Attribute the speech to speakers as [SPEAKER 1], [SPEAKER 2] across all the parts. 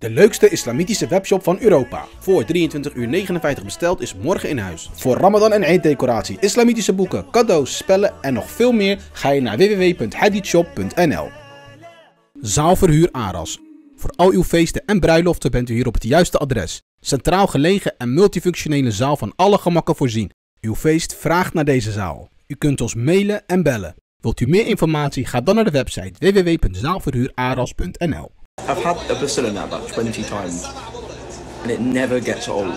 [SPEAKER 1] De leukste islamitische webshop van Europa. Voor 23,59 uur besteld is morgen in huis. Voor Ramadan en einddecoratie, islamitische boeken, cadeaus, spellen en nog veel meer ga je naar www.hadithshop.nl. Zaalverhuur Aras. Voor al uw feesten en bruiloften bent u hier op het juiste adres. Centraal gelegen en multifunctionele zaal van alle gemakken voorzien. Uw feest vraagt naar deze zaal. U kunt ons mailen en bellen. Wilt u meer informatie? Ga dan naar de website www.zaalverhuuraras.nl.
[SPEAKER 2] I've had a Bastilla now about 20 times and it never gets old.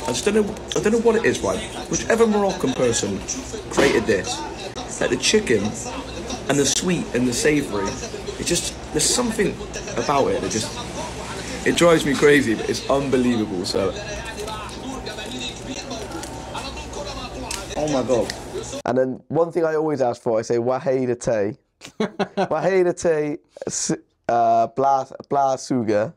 [SPEAKER 2] I don't know what it is, right? Whichever Moroccan person created this, like the chicken and the sweet and the savory, there's something about it that it drives me crazy, but it's unbelievable. So, oh my God.
[SPEAKER 3] And then one thing I always ask for, I say Waheda Tay. Waheda Tay Blasuga.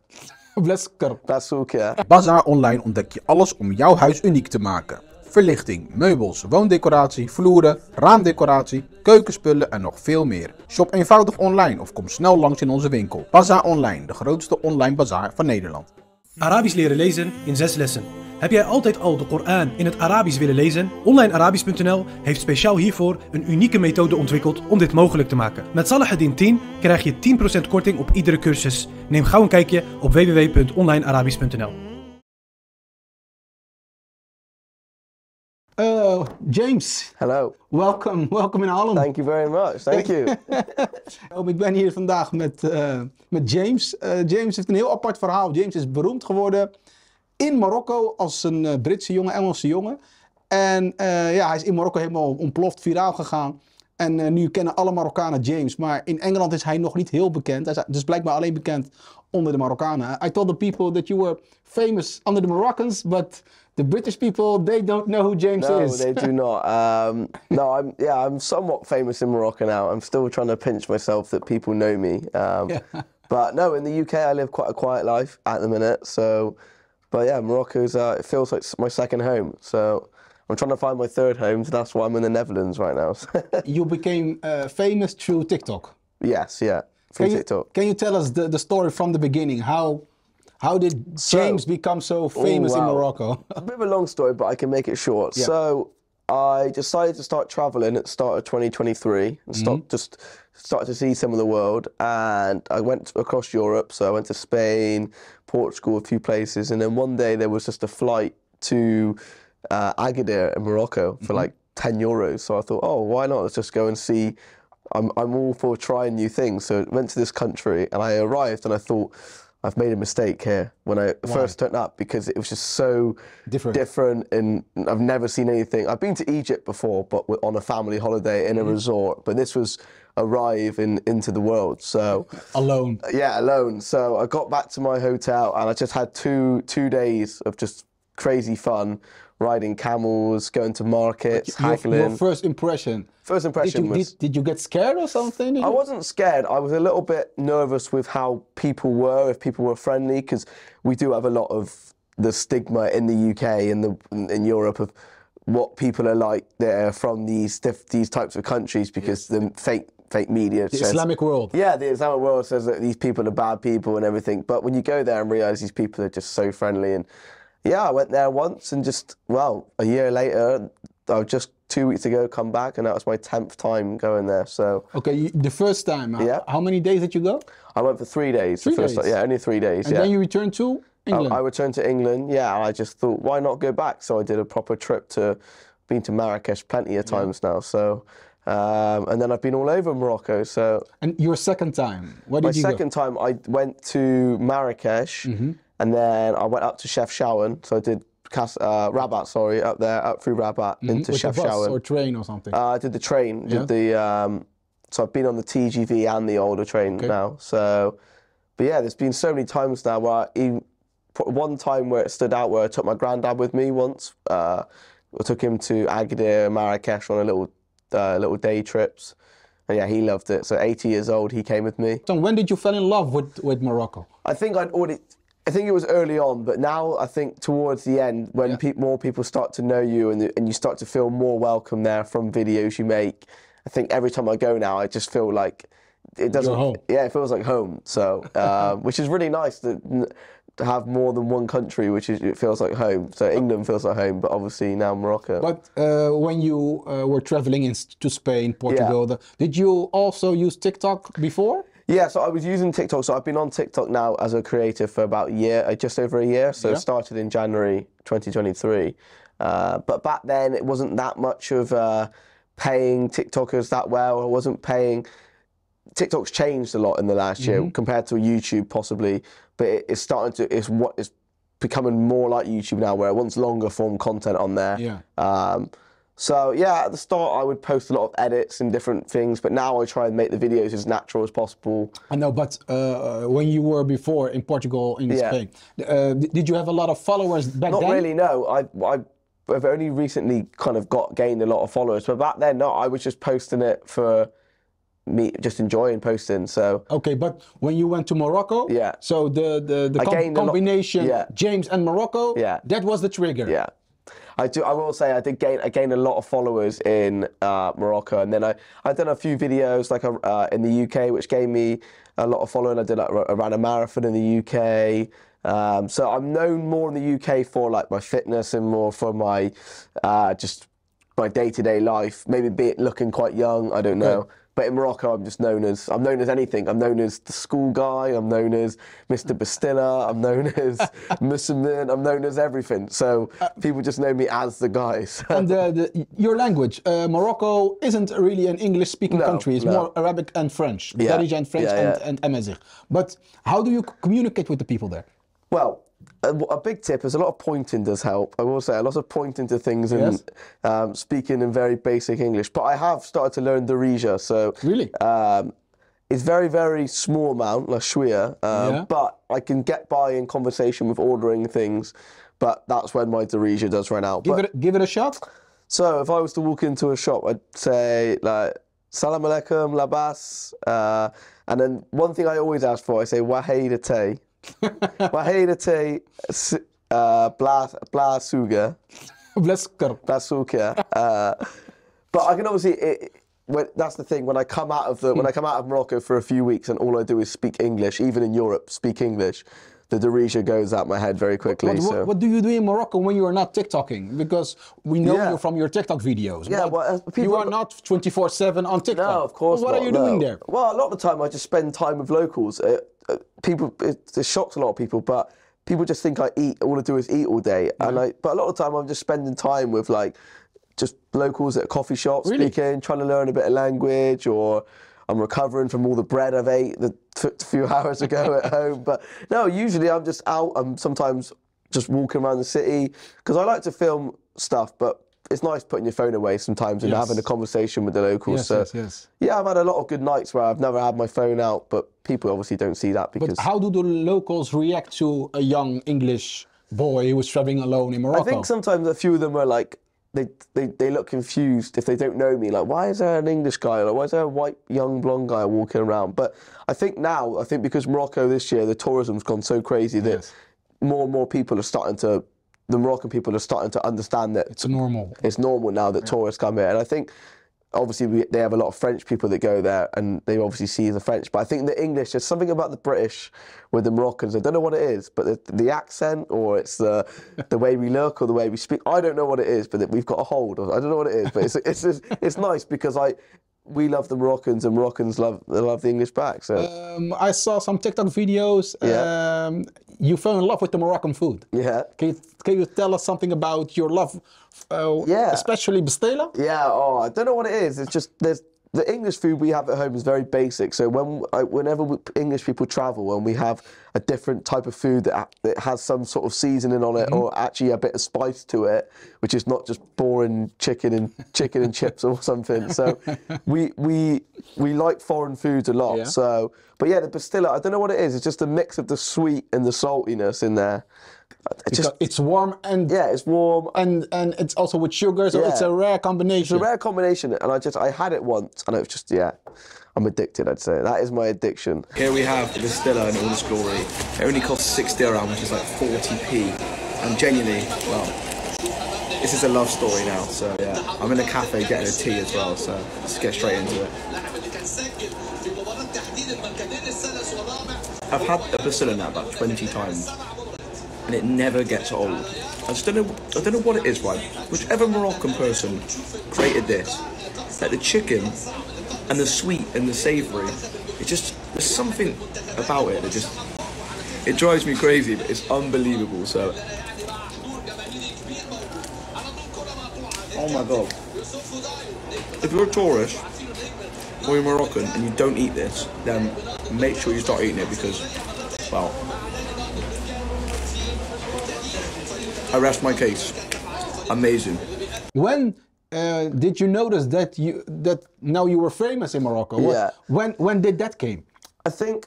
[SPEAKER 3] Blasuga.
[SPEAKER 1] Bazaar Online ontdek je alles om jouw huis uniek te maken. Verlichting, meubels, woondecoratie, vloeren, raamdecoratie, keukenspullen en nog veel meer. Shop eenvoudig online of kom snel langs in onze winkel. Bazaar Online, de grootste online bazaar van Nederland.
[SPEAKER 4] Arabisch leren lezen in 6 lessen. Heb jij altijd al de Koran in het Arabisch willen lezen? OnlineArabisch.nl heeft speciaal hiervoor een unieke methode ontwikkeld om dit mogelijk te maken. Met Salaheddine 10 krijg je 10% korting op iedere cursus. Neem gauw een kijkje op www.onlinearabisch.nl.
[SPEAKER 1] James.
[SPEAKER 3] Hello.
[SPEAKER 1] Welcome in Holland.
[SPEAKER 3] Thank you very much. Thank you.
[SPEAKER 1] Ik ben hier vandaag met James. James heeft een heel apart verhaal. James is beroemd geworden in Marokko als een Britse jongen, Engelse jongen. En hij is in Marokko helemaal ontploft, viraal gegaan. En nu kennen alle Marokkanen James. Maar in Engeland is hij nog niet heel bekend. Hij is dus blijkbaar alleen bekend onder de Marokkanen. I told the people that you were famous under the Moroccans, but the British people, they don't know who James is.
[SPEAKER 3] No, they do not. I'm somewhat famous in Morocco now. I'm still trying to pinch myself that people know me. But no, in the UK I live quite a quiet life at the minute. But yeah, Morocco's, it feels like my second home. So I'm trying to find my third home, so that's why I'm in the Netherlands right now.
[SPEAKER 1] You became famous through TikTok.
[SPEAKER 3] Yes, yeah, through TikTok.
[SPEAKER 1] Can you tell us the story from the beginning? How did James become so famous in Morocco?
[SPEAKER 3] It's a bit of a long story, but I can make it short. Yeah. So I decided to start traveling at the start of 2023 and start to see some of the world. And I went across Europe. So I went to Spain, Portugal, a few places. And then one day there was just a flight to Agadir in Morocco for like €10. So I thought, oh, why not? Let's just go and see. I'm all for trying new things. So I went to this country and I arrived and I thought, I've made a mistake here when I first turned up because it was just so different and I've never seen anything. I've been to Egypt before, but on a family holiday in a resort, but this was arrive into the world. So
[SPEAKER 1] alone.
[SPEAKER 3] Yeah, alone. So I got back to my hotel and I just had two days of just crazy fun, riding camels, going to markets, haggling.
[SPEAKER 1] Your first impression?
[SPEAKER 3] First impression was...
[SPEAKER 1] Did you get scared or something?
[SPEAKER 3] I wasn't scared. I was a little bit nervous with how people were, if people were friendly, because we do have a lot of the stigma in the UK and in Europe of what people are like there from these types of countries because the fake media
[SPEAKER 1] the
[SPEAKER 3] says...
[SPEAKER 1] Islamic world.
[SPEAKER 3] Yeah, the Islamic world says that these people are bad people and everything. But when you go there and realise these people are just so friendly and... Yeah, I went there once and a year later, I was just 2 weeks ago come back and that was my 10th time going there, so...
[SPEAKER 1] Okay, the first time,
[SPEAKER 3] yeah.
[SPEAKER 1] How many days did you go?
[SPEAKER 3] I went for 3 days.
[SPEAKER 1] Three days?
[SPEAKER 3] Yeah, only 3 days,
[SPEAKER 1] and then you returned to England?
[SPEAKER 3] I returned to England, yeah, and I just thought, why not go back? So I did a proper trip been to Marrakesh plenty of times now, so... and then I've been all over Morocco, so... And
[SPEAKER 1] your second time, where did you go? My
[SPEAKER 3] second time, I went to Marrakesh, and then I went up to Chefchaouen, so I did Rabat, up there, up through Rabat into Chefchaouen.
[SPEAKER 1] With a bus or train or something?
[SPEAKER 3] I did the train, so I've been on the TGV and the older train now, so... But yeah, there's been so many times now where one time where it stood out where I took my granddad with me once. I took him to Agadir, Marrakesh on a little day trips. And yeah, he loved it. So 80 years old, he came with me.
[SPEAKER 1] So when did you fall in love with Morocco?
[SPEAKER 3] I think it was early on, but now I think towards the end, when more people start to know you and you start to feel more welcome there from videos you make, I think every time I go now, I just feel like it doesn't.
[SPEAKER 1] You're home.
[SPEAKER 3] Yeah, it feels like home. So, which is really nice. That to have more than one country, which is, it feels like home. So England feels like home, but obviously now Morocco.
[SPEAKER 1] But when you were traveling to Spain, Portugal, did you also use TikTok before?
[SPEAKER 3] Yeah, so I was using TikTok. So I've been on TikTok now as a creator for about a year, just over a year. So it started in January 2023. But back then it wasn't that much of paying TikTokers that well. I wasn't paying. TikTok's changed a lot in the last year compared to YouTube possibly, but it's starting to, it's becoming more like YouTube now, where it wants longer form content on there. Yeah. So yeah, at the start I would post a lot of edits and different things, but now I try and make the videos as natural as possible.
[SPEAKER 1] I know, but when you were before in Portugal, in Spain, did you have a lot of followers back then?
[SPEAKER 3] Not really, no. I've only recently kind of gained a lot of followers, but back then, no, I was just posting it for me, just enjoying posting. So
[SPEAKER 1] okay, but when you went to Morocco, so the combination James and Morocco, that was the trigger.
[SPEAKER 3] Yeah, I will say I gained a lot of followers in Morocco, and then I've done a few videos like in the UK, which gave me a lot of following. I ran a marathon in the UK. So I'm known more in the UK for like my fitness and more for my just my day-to-day life. Maybe looking quite young, I don't know. But in Morocco, I'm known as anything. I'm known as the school guy. I'm known as Mr. Bastilla. I'm known as Muslimin. I'm known as everything. So people just know me as the guy. So.
[SPEAKER 1] And your language, Morocco isn't really an English-speaking country. It's more Arabic and French, Darija and French and Amazigh. But how do you communicate with the people there?
[SPEAKER 3] Well, a big tip is a lot of pointing does help. I will say a lot of pointing to things and speaking in very basic English. But I have started to learn Darija, so
[SPEAKER 1] really,
[SPEAKER 3] it's very, very small amount, like shwia, but I can get by in conversation with ordering things. But that's when my Darija does run out.
[SPEAKER 1] Give it a shot.
[SPEAKER 3] So if I was to walk into a shop, I'd say like Salam alaikum, labas, and then one thing I always ask for, I say Wahida te. Wahida te bla suga. But I can obviously that's the thing, when I come out of Morocco for a few weeks and all I do is speak English, even in Europe, speak English, the Darija goes out my head very quickly.
[SPEAKER 1] What do you do in Morocco when you are not TikToking? Because we know you from your TikTok videos.
[SPEAKER 3] Yeah, well,
[SPEAKER 1] you are not 24/7 on TikTok.
[SPEAKER 3] No, of course not.
[SPEAKER 1] What are you doing there?
[SPEAKER 3] Well, a lot of the time I just spend time with locals. It shocks a lot of people, but people just think I eat. All I do is eat all day, but a lot of the time I'm just spending time with like just locals at coffee shops, speaking, trying to learn a bit of language, or I'm recovering from all the bread I've ate a few hours ago at home. But no, usually I'm just out. I'm sometimes just walking around the city because I like to film stuff, but it's nice putting your phone away sometimes and having a conversation with the locals. Yeah, I've had a lot of good nights where I've never had my phone out, but people obviously don't see that because.
[SPEAKER 1] But how do the locals react to a young English boy who is traveling alone in Morocco?
[SPEAKER 3] I think sometimes a few of them are like, they look confused if they don't know me. Like, why is there an English guy? Like, why is there a white, young, blonde guy walking around? But I think now, because Morocco this year, the tourism's gone so crazy that more and more people are starting to, the Moroccan people are starting to understand that
[SPEAKER 1] it's normal.
[SPEAKER 3] It's normal now that tourists come here. And I think, obviously, they have a lot of French people that go there and they obviously see the French. But I think the English, there's something about the British with the Moroccans. I don't know what it is, but the accent, or it's the way we look or the way we speak. I don't know what it is, but we've got a hold. I don't know what it is, but it's nice because we love the Moroccans and Moroccans love the English back. So
[SPEAKER 1] I saw some TikTok videos. You fell in love with the Moroccan food.
[SPEAKER 3] Yeah.
[SPEAKER 1] Can you tell us something about your love, especially Bastilla?
[SPEAKER 3] Yeah. Oh, I don't know what it is. It's just the English food we have at home is very basic. So whenever English people travel and we have a different type of food that has some sort of seasoning on it or actually a bit of spice to it, which is not just boring chicken and chips or something. So we like foreign foods a lot. Yeah. So, but yeah, the Bastilla, I don't know what it is. It's just a mix of the sweet and the saltiness in there.
[SPEAKER 1] It's warm and
[SPEAKER 3] it's warm
[SPEAKER 1] and it's also with sugar, so it's a rare combination.
[SPEAKER 3] It's a rare combination, and I had it once, and it was just I'm addicted. I'd say that is my addiction.
[SPEAKER 2] Here we have the Bastilla in all its glory. It only costs 6 dirham, which is like 40p, and genuinely, well, this is a love story now. So yeah, I'm in a cafe getting a tea as well. So let's get straight into it. I've had a Bastilla now about 20 times. and it never gets old. I don't know what it is, right? Whichever Moroccan person created this, like the chicken and the sweet and the savoury, there's something about it that it drives me crazy, but it's unbelievable. So, oh my god. If you're a tourist or you're Moroccan and you don't eat this, then make sure you start eating it because, well, I rest my case. Amazing.
[SPEAKER 1] When did you notice that now you were famous in Morocco?
[SPEAKER 3] Yeah.
[SPEAKER 1] When did that came?
[SPEAKER 3] I think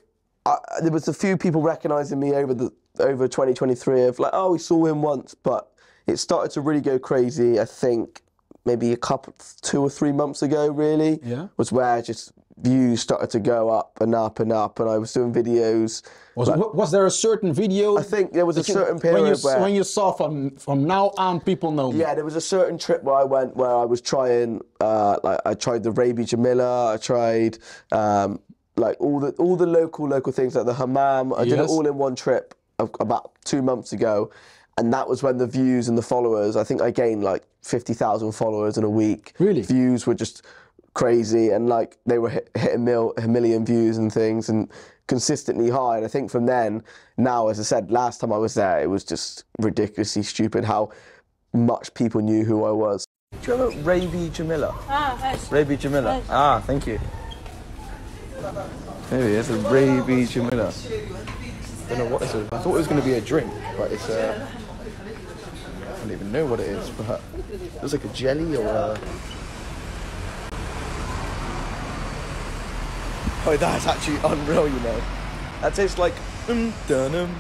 [SPEAKER 3] there was a few people recognising me over 2023 of like, oh, we saw him once, but it started to really go crazy. I think maybe 2 or 3 months ago, really, was where just views started to go up and up and up, and I was doing videos.
[SPEAKER 1] Was there a certain video?
[SPEAKER 3] I think there was a certain period
[SPEAKER 1] when you saw from now on people know me.
[SPEAKER 3] Yeah, there was a certain trip where I went where I was trying, like I tried the Rabi Jamila, I tried like all the local things like the hammam. I did it all in one trip about 2 months ago. And that was when the views and the followers, I think I gained like 50,000 followers in a week.
[SPEAKER 1] Really?
[SPEAKER 3] Views were just crazy, and like they were hitting a million views and things, and consistently high. And I think from then, now, as I said, last time I was there, it was just ridiculously stupid how much people knew who I was. Do you have a Rabi Jamila?
[SPEAKER 5] Yes.
[SPEAKER 3] Rabi Jamila.
[SPEAKER 5] Yes.
[SPEAKER 3] Ah, thank you. Maybe it's a Rabi Jamila. I don't know what it is. I thought it was going to be a drink, but it's I don't even know what it is, but it was like a jelly or a... Oh, that's actually unreal, you know. That tastes like Dunham.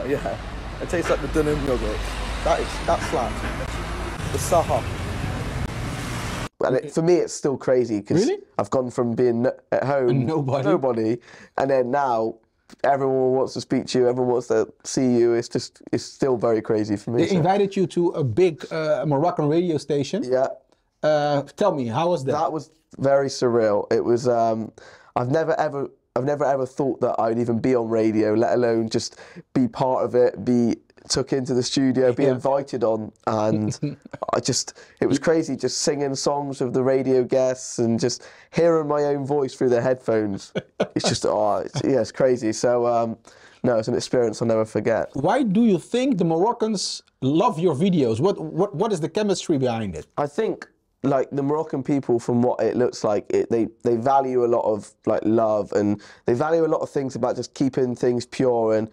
[SPEAKER 3] Yeah, it tastes like the Dunham yogurt. That's flat. The Saha. And for me, it's still crazy because I've gone from being at home, nobody, and then now everyone wants to speak to you, everyone wants to see you. It's still very crazy for me.
[SPEAKER 1] They invited you to a big Moroccan radio station.
[SPEAKER 3] Yeah.
[SPEAKER 1] Tell me, how was that?
[SPEAKER 3] That was very surreal. It was. I've never ever thought that I'd even be on radio, let alone just be part of it, be took into the studio, be invited on, and it was crazy just singing songs with the radio guests and just hearing my own voice through the headphones. It's just, it's crazy. So, no, it's an experience I'll never forget.
[SPEAKER 1] Why do you think the Moroccans love your videos? What is the chemistry behind it?
[SPEAKER 3] I think, like, the Moroccan people, from what it looks like, they value a lot of like love, and they value a lot of things about just keeping things pure, and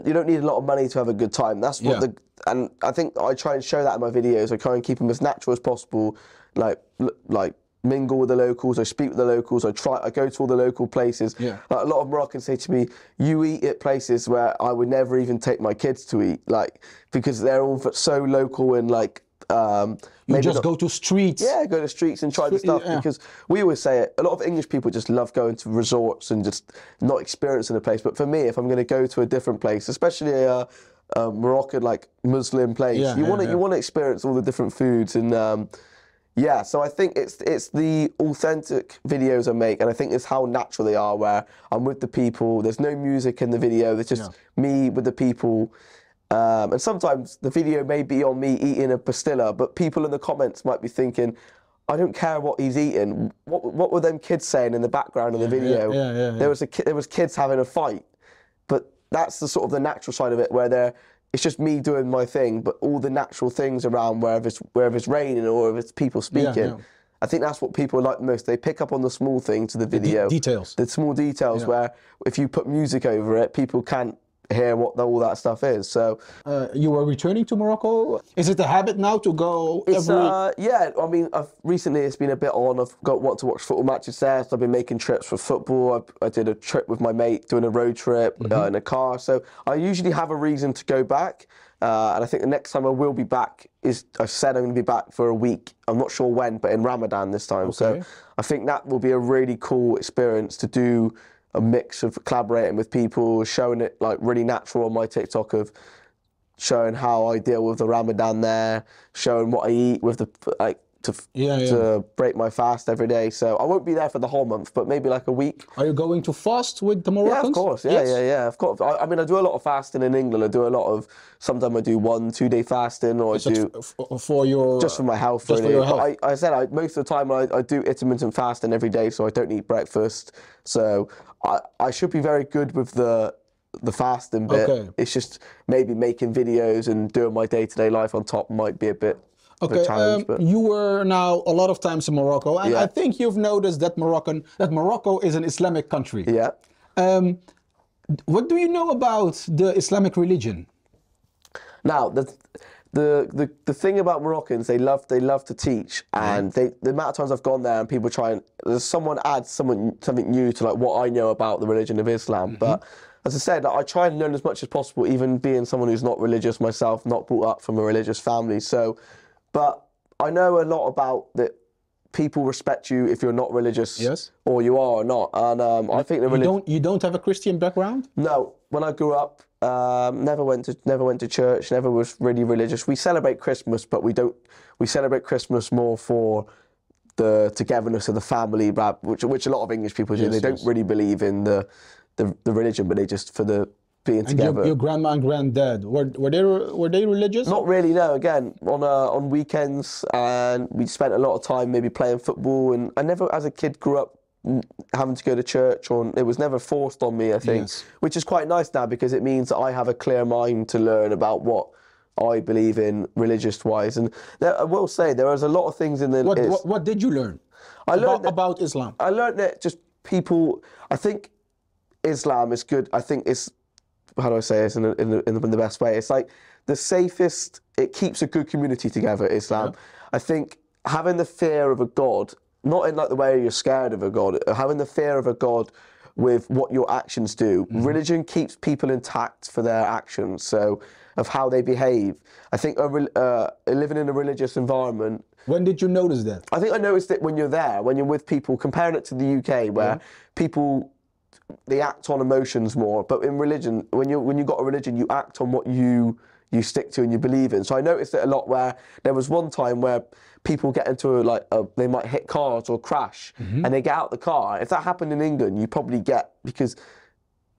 [SPEAKER 3] you don't need a lot of money to have a good time. That's what and I think I try and show that in my videos. I try and keep them as natural as possible, like mingle with the locals. I speak with the locals. I go to all the local places.
[SPEAKER 1] Yeah.
[SPEAKER 3] Like, a lot of Moroccans say to me, "You eat at places where I would never even take my kids to eat," like, because they're all so local and like.
[SPEAKER 1] You just go to streets.
[SPEAKER 3] Yeah, go to streets and try the stuff, because we always say it, a lot of English people just love going to resorts and just not experiencing a place. But for me, if I'm going to go to a different place, especially a Moroccan like Muslim place, you want to experience all the different foods, and so I think it's the authentic videos I make, and I think it's how natural they are, where I'm with the people. There's no music in the video. There's just me with the people. And sometimes the video may be on me eating a pastilla, but people in the comments might be thinking, I don't care what he's eating. What were them kids saying in the background of the video? There was kids having a fight, but that's the sort of the natural side of it, where it's just me doing my thing, but all the natural things around, wherever it's raining or if it's people speaking. I think that's what people like the most. They pick up on the small things of the video, the small details, where if you put music over it, people can't hear what all that stuff is. So
[SPEAKER 1] you were returning to Morocco. Is it a habit now to go
[SPEAKER 3] yeah, I mean, recently it's been a bit on. Want to watch football matches there, so I've been making trips for football. I did a trip with my mate, doing a road trip in a car. So I usually have a reason to go back, and I think the next time I will be back I said I'm going to be back for a week. I'm not sure when, but in Ramadan this time. So I think that will be a really cool experience to do, a mix of collaborating with people, showing it like really natural on my TikTok, of showing how I deal with the Ramadan there, showing what I eat with the to break my fast every day. So I won't be there for the whole month, but maybe like a week.
[SPEAKER 1] Are you going to fast with the Moroccans?
[SPEAKER 3] Yeah, of course. Yeah, of course. I mean, I do a lot of fasting in England. I do a lot of, sometimes I do 1-2 day fasting, or
[SPEAKER 1] Is that for your...
[SPEAKER 3] just for my health,
[SPEAKER 1] just
[SPEAKER 3] really.
[SPEAKER 1] for your health.
[SPEAKER 3] But I said, most of the time I do intermittent fasting every day, so I don't eat breakfast. So I should be very good with the fasting bit.
[SPEAKER 1] Okay.
[SPEAKER 3] It's just maybe making videos and doing my day-to-day life on top might be a bit of a challenge. But
[SPEAKER 1] you were now a lot of times in Morocco, and
[SPEAKER 3] Yeah.
[SPEAKER 1] I think you've noticed that Morocco is an Islamic country.
[SPEAKER 3] yeah.
[SPEAKER 1] What do you know about the Islamic religion?
[SPEAKER 3] Now, the thing about Moroccans, they love to teach, and the amount of times I've gone there and people try and someone adds something new to like what I know about the religion of Islam. But as I said, I try and learn as much as possible, even being someone who's not religious myself, not brought up from a religious family. So, but I know a lot about that. People respect you if you're not religious,
[SPEAKER 1] Yes.
[SPEAKER 3] or you are or not. And I think the religion.
[SPEAKER 1] You don't have a Christian background?
[SPEAKER 3] No, when I grew up, never went to church, never was really religious. We celebrate Christmas, but we celebrate Christmas more for the togetherness of the family, which a lot of English people do.
[SPEAKER 1] Yes,
[SPEAKER 3] They don't really believe in the religion, but they just for the being
[SPEAKER 1] And
[SPEAKER 3] together.
[SPEAKER 1] your grandma and granddad, were they religious?
[SPEAKER 3] Not really, no. Again, on weekends, and we spent a lot of time maybe playing football. And I never, as a kid, grew up having to go to church, or it was never forced on me, I think,
[SPEAKER 1] Yes.
[SPEAKER 3] which is quite nice now because it means that I have a clear mind to learn about what I believe in religious-wise. And I will say there is a lot of things in the...
[SPEAKER 1] What did you learn
[SPEAKER 3] I learned
[SPEAKER 1] about Islam?
[SPEAKER 3] I learned that just people... I think Islam is good. I think it's... How do I say this in the best way? It's like the safest... It keeps a good community together, Islam.
[SPEAKER 1] Yeah.
[SPEAKER 3] I think having the fear of a God, not in like the way you're scared of a God, having the fear of a God with what your actions do. Religion keeps people intact for their actions, so of how they behave. I think living in a religious environment.
[SPEAKER 1] When did you notice that?
[SPEAKER 3] I think I noticed it when you're there, when you're with people, comparing it to the UK, where people, they act on emotions more. But in religion, when you got a religion, you act on what you stick to and you believe in. So I noticed it a lot where there was one time where people get into they might hit cars or crash and they get out the car. If that happened in England, you probably get, because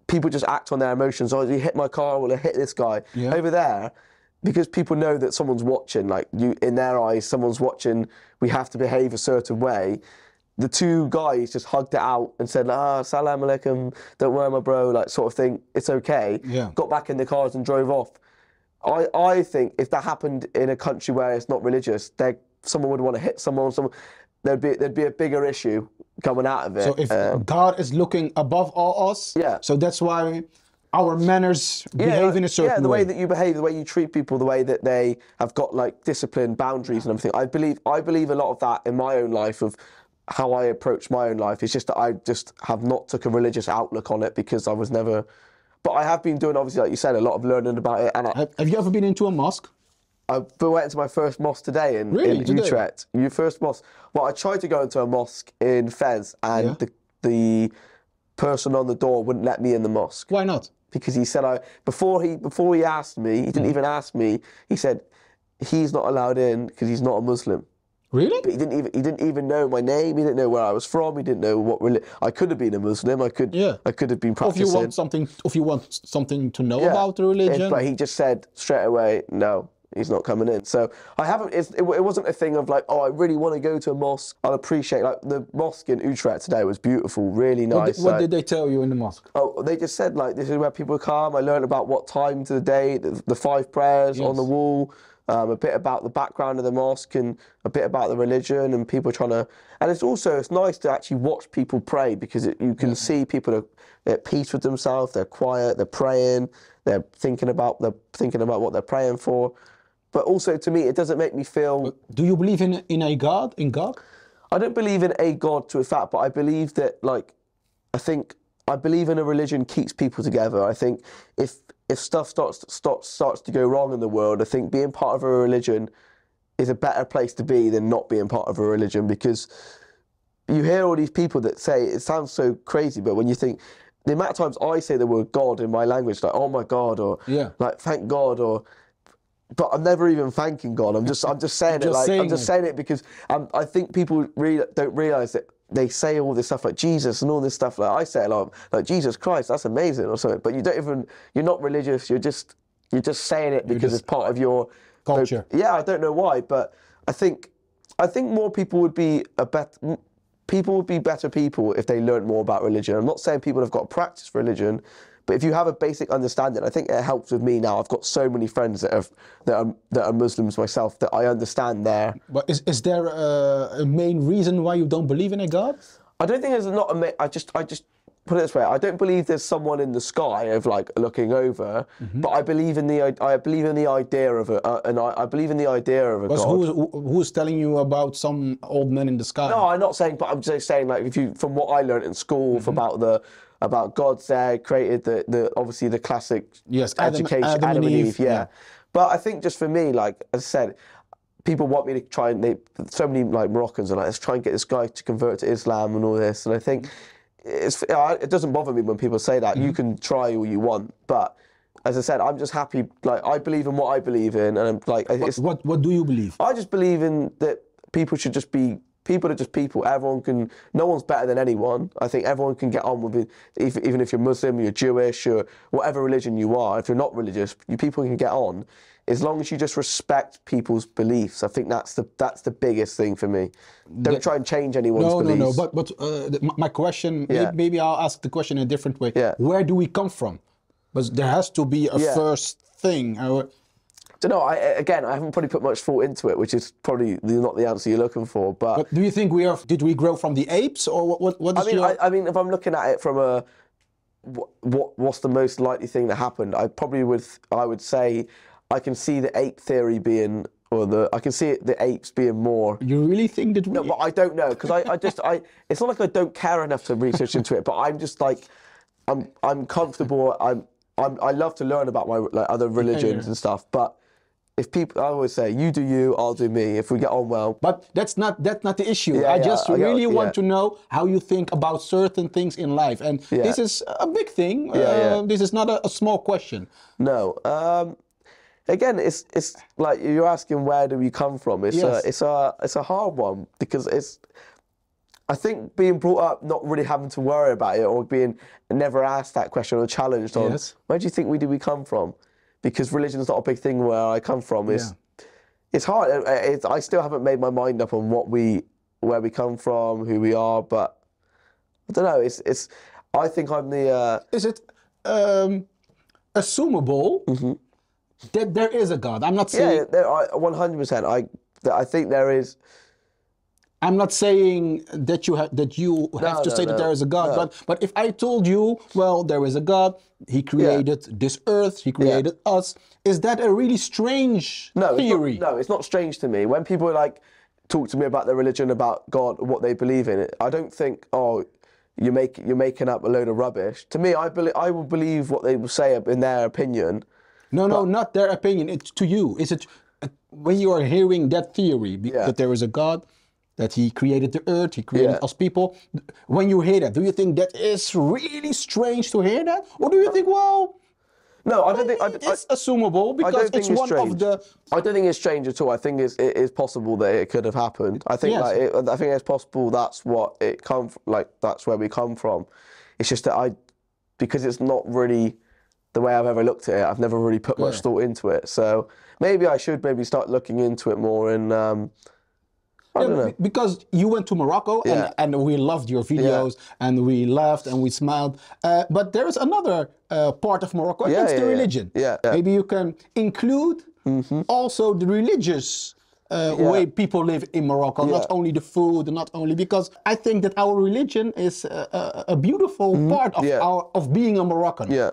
[SPEAKER 3] people just act on their emotions. Oh, you hit my car, well, I hit this guy.
[SPEAKER 1] Yeah.
[SPEAKER 3] Over there, because people know that someone's watching, like in their eyes, someone's watching, we have to behave a certain way. The two guys just hugged it out and said, salam alaikum, don't worry, my bro, like sort of thing, it's okay.
[SPEAKER 1] Yeah.
[SPEAKER 3] Got back in the cars and drove off. I think if that happened in a country where it's not religious, someone would want to hit someone, there'd be a bigger issue coming out of it.
[SPEAKER 1] So if God is looking above all us,
[SPEAKER 3] Yeah.
[SPEAKER 1] so that's why our manners behave in a certain way.
[SPEAKER 3] Yeah, the way that you behave, the way you treat people, the way that they have got like discipline, boundaries and everything. I believe a lot of that in my own life, of how I approach my own life. It's just that I just have not took a religious outlook on it because I was never... But I have been doing, obviously, like you said, a lot of learning about it. And
[SPEAKER 1] Have you ever been into a mosque?
[SPEAKER 3] I went into my first mosque today in Utrecht. Your first mosque? Well, I tried to go into a mosque in Fez, and the person on the door wouldn't let me in the mosque.
[SPEAKER 1] Why not?
[SPEAKER 3] Because he said before he asked me, he didn't even ask me. He said he's not allowed in because he's not a Muslim.
[SPEAKER 1] Really?
[SPEAKER 3] But he didn't even know my name. He didn't know where I was from. He didn't know what I could have been a Muslim. I could have been practicing.
[SPEAKER 1] If you want something to know about the religion.
[SPEAKER 3] But he just said straight away, no, he's not coming in. So I haven't. It wasn't a thing of like, oh, I really want to go to a mosque. I'll appreciate, like, the mosque in Utrecht today was beautiful, really nice.
[SPEAKER 1] What did they tell you in the mosque?
[SPEAKER 3] Oh, they just said, like, this is where people come. I learned about what time to the day, the 5 prayers on the wall. A bit about the background of the mosque and a bit about the religion, and people trying to... And it's nice to actually watch people pray, because you can see people are at peace with themselves, they're quiet, they're praying, they're thinking about what they're praying for. But also, to me, it doesn't make me feel...
[SPEAKER 1] Do you believe in a God? In God?
[SPEAKER 3] I don't believe in a God to a fact, but I believe that, like, I believe in a religion keeps people together. I think if stuff starts to go wrong in the world, I think being part of a religion is a better place to be than not being part of a religion, because you hear all these people that say, it sounds so crazy, but when you think, the amount of times I say the word God in my language, like, oh my God, or like, thank God, or but I'm never even thanking God. I'm just saying it. Like I'm just saying it because I think people really don't realise that they say all this stuff like Jesus and all this stuff. Like I say a lot, like Jesus Christ, that's amazing or something. But you don't even. You're not religious. You're just saying it because it's part of your
[SPEAKER 1] culture.
[SPEAKER 3] Yeah, I don't know why, but I think more people would be better people if they learned more about religion. I'm not saying people have got to practice religion, but if you have a basic understanding, I think it helps with me now. I've got so many friends that are Muslims myself that I understand their.
[SPEAKER 1] But is there a main reason why you don't believe in a God?
[SPEAKER 3] I don't think there's not a. I just put it this way. I don't believe there's someone in the sky of like looking over, but I believe in the idea of it, and I believe in the idea of a God.
[SPEAKER 1] Who's telling you about some old man in the sky?
[SPEAKER 3] No, I'm not saying, but I'm just saying like from what I learned in school about God's there, created the obviously the classic education, Adam and Eve, yeah. But I think just for me, like as I said, people want me to try and so many like Moroccans are like, let's try and get this guy to convert to Islam and all this, and I think it doesn't bother me when people say that. You can try all you want, but as I said, I'm just happy. Like I believe in what I believe in, and I'm like,
[SPEAKER 1] what do you believe?
[SPEAKER 3] I just believe in that people should just be. People are just people. No one's better than anyone. I think everyone can get on with it, even if you're Muslim, you're Jewish, or whatever religion you are. If you're not religious, people can get on, as long as you just respect people's beliefs. I think that's the biggest thing for me. Don't try and change anyone's beliefs.
[SPEAKER 1] No. But my question, maybe I'll ask the question in a different way.
[SPEAKER 3] Yeah.
[SPEAKER 1] Where do we come from? But there has to be a first thing.
[SPEAKER 3] Don't know. I haven't probably put much thought into it, which is probably not the answer you're looking for. But
[SPEAKER 1] do you think did we grow from the apes, or what?
[SPEAKER 3] I mean, if I'm looking at it from what's the most likely thing that happened, I would say I can see the ape theory being, I can see the apes being more.
[SPEAKER 1] You really think that?
[SPEAKER 3] No, but I don't know because it's not like I don't care enough to research into it, but I'm just like, I'm comfortable. I love to learn about my other religions and stuff, but. If people, I always say, you do you, I'll do me. If we get on well,
[SPEAKER 1] but that's not the issue. I just really want to know how you think about certain things in life, and this is a big thing. This is not a small question.
[SPEAKER 3] No. Again, it's like you're asking where do we come from. It's a hard one because I think being brought up not really having to worry about it or being never asked that question or challenged on where do you think we come from. Because religion is not a big thing where I come from. It's hard. I still haven't made my mind up on where we come from, who we are. But I don't know. I think I'm the.
[SPEAKER 1] Is it assumable that there is a God? I'm not saying.
[SPEAKER 3] Yeah, 100%. I think there is.
[SPEAKER 1] I'm not saying that you have to say that there is a God, but if I told you, well, there is a God, He created this earth, He created us, is that a really strange theory?
[SPEAKER 3] No, it's not strange to me. When people talk to me about their religion, about God, what they believe in, I don't think, oh, you're making up a load of rubbish. To me, I will believe what they will say in their opinion.
[SPEAKER 1] No, not their opinion. It's to you. Is it when you are hearing that theory that there is a God? That He created the earth, He created us people. When you hear that, do you think that is really strange to hear that? Or do you think, well,
[SPEAKER 3] no, I don't think
[SPEAKER 1] it's assumable because it's one of the.
[SPEAKER 3] I don't think it's strange at all. I think it is possible that it could have happened. I think I think it's possible that's what it that's where we come from. It's just that because it's not really the way I've ever looked at it. I've never really put much thought into it. So maybe I should start looking into it more and. I don't know.
[SPEAKER 1] Because you went to Morocco and we loved your videos and we laughed and we smiled. But there is another part of Morocco and that's the religion. Maybe you can include also the religious way people live in Morocco, not only the food, not only because I think that our religion is a beautiful part of being a Moroccan.
[SPEAKER 3] Yeah.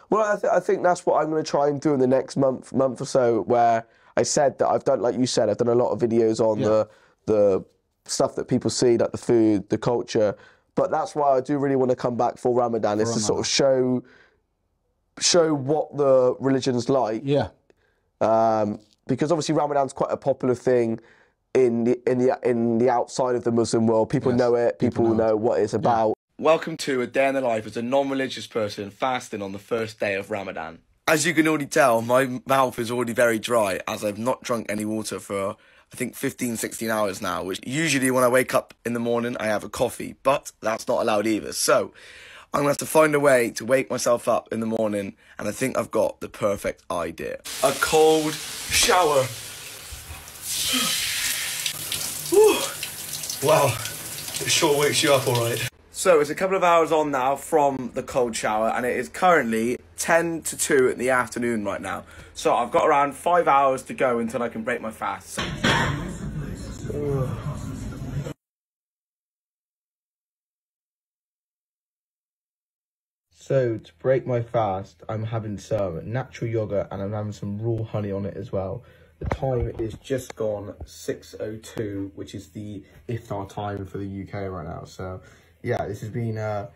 [SPEAKER 3] Well, I think that's what I'm going to try and do in the next month or so, where I said that I've done, like you said, I've done a lot of videos on the stuff that people see, like the food, the culture. But that's why I do really want to come back for Ramadan, is to sort of show what the religion's like.
[SPEAKER 1] Yeah.
[SPEAKER 3] Because obviously Ramadan's quite a popular thing in the outside of the Muslim world. People know it. People know what it's about.
[SPEAKER 2] Welcome to a day in the life as a non-religious person fasting on the first day of Ramadan. As you can already tell, my mouth is already very dry as I've not drunk any water for, I think, 15, 16 hours now, which usually when I wake up in the morning, I have a coffee, but that's not allowed either. So I'm going to have to find a way to wake myself up in the morning, and I think I've got the perfect idea. A cold shower. Wow, it sure wakes you up all right. So it's a couple of hours on now from the cold shower, and it is currently 10 to 2 in the afternoon right now. So I've got around 5 hours to go until I can break my fast. So to break my fast, I'm having some natural yogurt and I'm having some raw honey on it as well. The time is just gone 6:02, which is the iftar time for the UK right now. So yeah, this has been a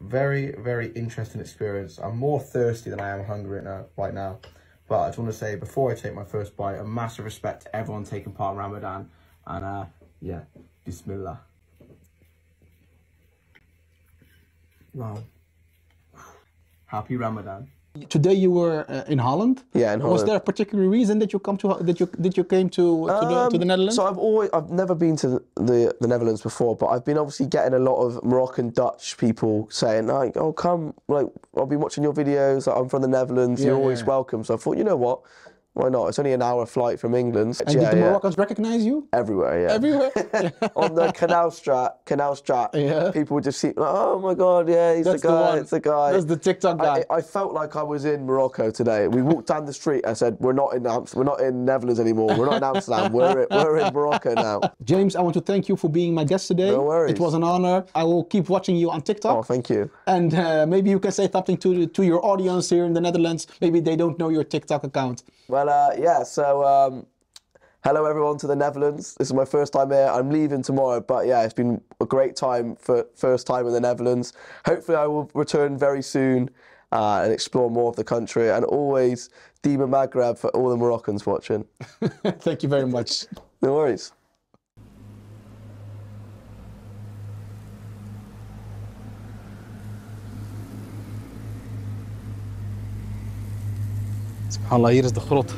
[SPEAKER 2] very, very interesting experience. I'm more thirsty than I am hungry right now. But I just want to say, before I take my first bite, a massive respect to everyone taking part in Ramadan. And yeah, Bismillah. Wow. Happy Ramadan.
[SPEAKER 1] Today you were in Holland.
[SPEAKER 3] Yeah, in Holland.
[SPEAKER 1] Was there a particular reason that you came to the Netherlands?
[SPEAKER 3] So I've never been to the Netherlands before, but I've been obviously getting a lot of Moroccan Dutch people saying like, "Oh, come! Like, I've been watching your videos. Like, I'm from the Netherlands. You're always welcome." So I thought, you know what? Why not? It's only an hour flight from England.
[SPEAKER 1] And did the Moroccans recognize you?
[SPEAKER 3] Everywhere, yeah.
[SPEAKER 1] Everywhere?
[SPEAKER 3] On the Canal Strat,
[SPEAKER 1] yeah.
[SPEAKER 3] people would just see, like, oh my God, yeah, he's the guy, it's the guy.
[SPEAKER 1] That's the TikTok guy.
[SPEAKER 3] I felt like I was in Morocco today. We walked down the street, I said, we're not in Netherlands anymore, we're not in Amsterdam, we're in Morocco now.
[SPEAKER 1] James, I want to thank you for being my guest today.
[SPEAKER 3] No worries.
[SPEAKER 1] It was an honor. I will keep watching you on TikTok.
[SPEAKER 3] Oh, thank you.
[SPEAKER 1] And maybe you can say something to your audience here in the Netherlands. Maybe they don't know your TikTok account.
[SPEAKER 3] Well, yeah, so hello everyone to the Netherlands. This is my first time here. I'm leaving tomorrow, but yeah, it's been a great time for first time in the Netherlands. Hopefully I will return very soon and explore more of the country, and always Dima Maghreb for all the Moroccans watching.
[SPEAKER 1] Thank you very much.
[SPEAKER 3] No worries.
[SPEAKER 1] Subhanallah, hier is de grot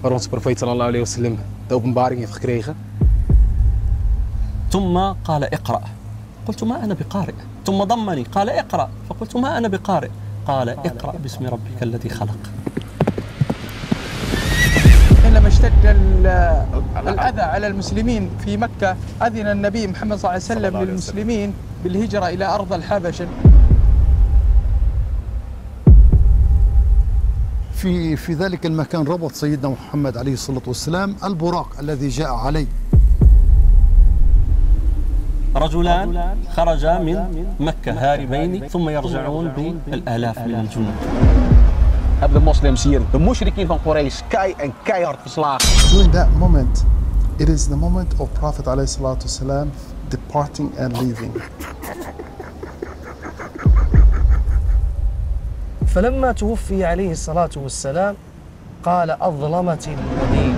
[SPEAKER 1] waar onze profeet sallallahu alayhi wa sallam de openbaring heeft gekregen.
[SPEAKER 5] ثم قال اقرأ قلت ما أنا بقارئ ثم ضمني قال اقرأ فقلت ما أنا بقارئ قال اقرأ باسم ربك الذي خلق.
[SPEAKER 6] حينما اشتد الأذى على المسلمين في مكة أذن النبي محمد صلى الله عليه وسلم للمسلمين بالهجرة إلى أرض الحبشة.
[SPEAKER 7] في ذلك المكان ربط سيدنا محمد عليه الصلاة والسلام البراق الذي جاء عليه.
[SPEAKER 5] رجلان خرجا من مكة هاربين ثم يرجعون بالآلاف من الجنود.
[SPEAKER 1] Hebben de moslims hier de mushrikeen van Quraysh keihard verslagen.
[SPEAKER 7] During that moment, it is the moment of Prophet عليه الصلاة والسلام departing and leaving.
[SPEAKER 8] فلما توفي عليه الصلاة والسلام قال أظلمت المدينة